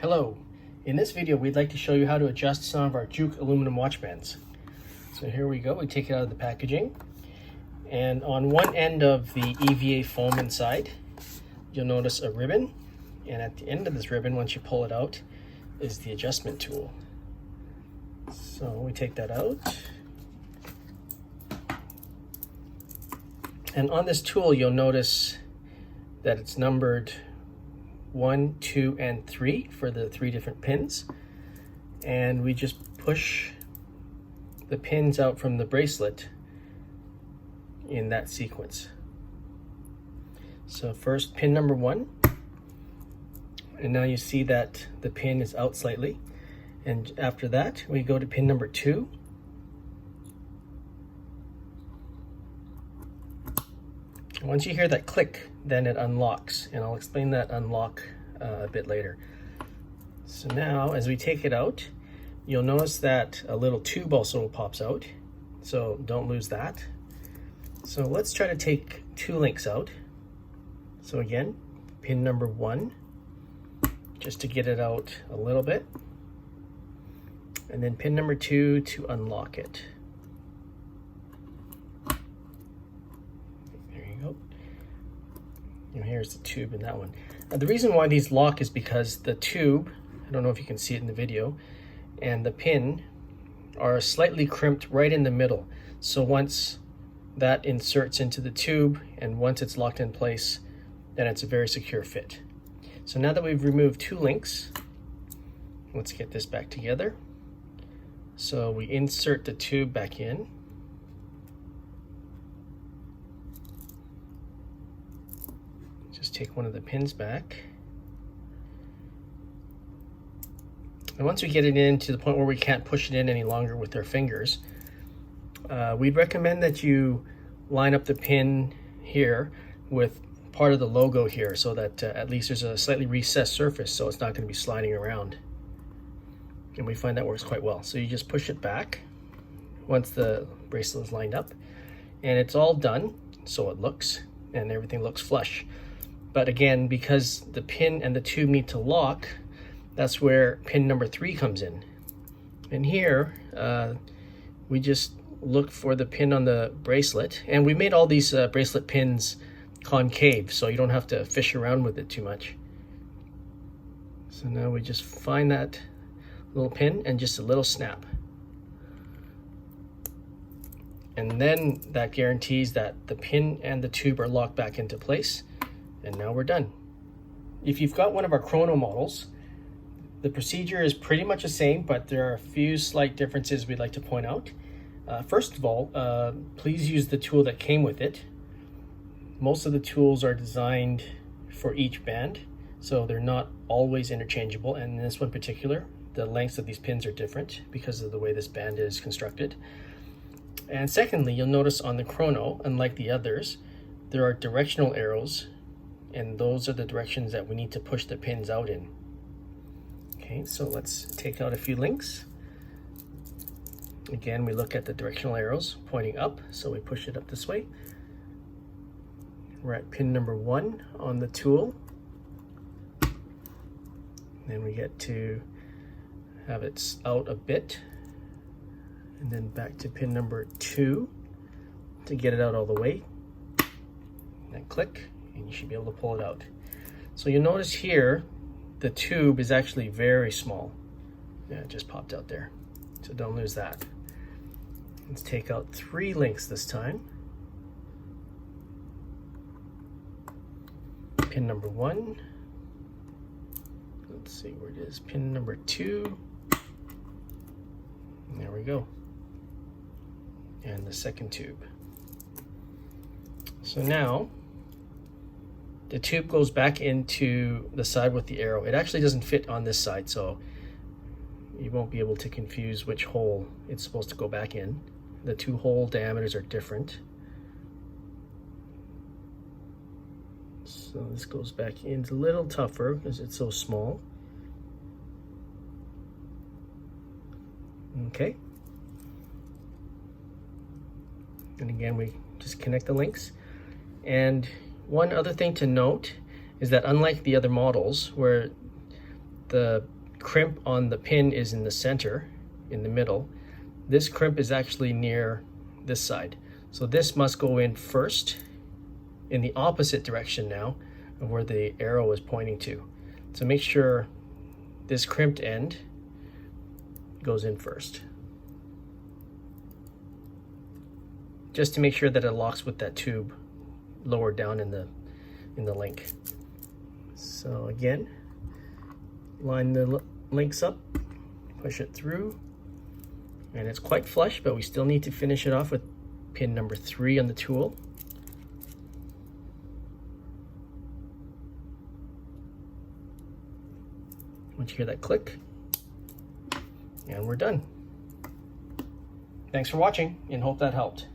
Hello, in this video we'd like to show you how to adjust some of our JUUK aluminum watch bands. So here we go, we take it out of the packaging, and on one end of the EVA foam inside you'll notice a ribbon, and at the end of this ribbon, once you pull it out, is the adjustment tool. So we take that out, and on this tool you'll notice that it's numbered 1, 2, and 3 for the 3 different pins, and we just push the pins out from the bracelet in that sequence. So first pin number 1, and now you see that the pin is out slightly, and after that we go to pin number 2, once you hear that click, then it unlocks, and I'll explain that unlock a bit later. So now as we take it out, you'll notice that a little tube also pops out, so don't lose that. So let's try to take 2 links out. So again, pin number 1, just to get it out a little bit, and then pin number 2 to unlock it. And here's the tube in that one. The reason why these lock is because the tube, I don't know if you can see it in the video, and the pin are slightly crimped right in the middle. So once that inserts into the tube and once it's locked in place, then it's a very secure fit. So now that we've removed 2 links, let's get this back together. So we insert the tube back in. Just take one of the pins back. And once we get it in to the point where we can't push it in any longer with our fingers, we'd recommend that you line up the pin here with part of the logo here, so that at least there's a slightly recessed surface, so it's not going to be sliding around. And we find that works quite well. So you just push it back once the bracelet is lined up, and it's all done, so it looks, and everything looks flush. But again, because the pin and the tube need to lock, that's where pin number 3 comes in. And here, we just look for the pin on the bracelet. And we made all these bracelet pins concave, so you don't have to fish around with it too much. So now we just find that little pin and just a little snap. And then that guarantees that the pin and the tube are locked back into place. And now we're done. If you've got one of our Qrono models, the procedure is pretty much the same, but there are a few slight differences we'd like to point out. First of all, please use the tool that came with it. Most of the tools are designed for each band, so they're not always interchangeable, and in this one in particular, the lengths of these pins are different because of the way this band is constructed. And secondly, you'll notice on the Qrono, unlike the others, there are directional arrows, and those are the directions that we need to push the pins out in. Okay, so let's take out a few links. Again, we look at the directional arrows pointing up, so we push it up this way. We're at pin number 1 on the tool. Then we get to have it out a bit, and then back to pin number 2 to get it out all the way. And then click, and you should be able to pull it out. So you'll notice here the tube is actually very small. Yeah, it just popped out there, so don't lose that. Let's take out 3 links this time. Pin number 1, let's see where it is, pin number 2, and there we go, and the second tube. So now the tube goes back into the side with the arrow. It actually doesn't fit on this side, so you won't be able to confuse which hole it's supposed to go back in. The 2 hole diameters are different. So this goes back in. It's a little tougher because it's so small. Okay. And again, we just connect the links. And one other thing to note is that unlike the other models where the crimp on the pin is in the center, in the middle. This crimp is actually near this side. So this must go in first in the opposite direction now of where the arrow is pointing to. So make sure this crimped end goes in first, just to make sure that it locks with that tube lower down in the link. So again, line the links up, push it through, and it's quite flush, but we still need to finish it off with pin number 3 on the tool. Once you hear that click, and we're done. Thanks for watching, and hope that helped.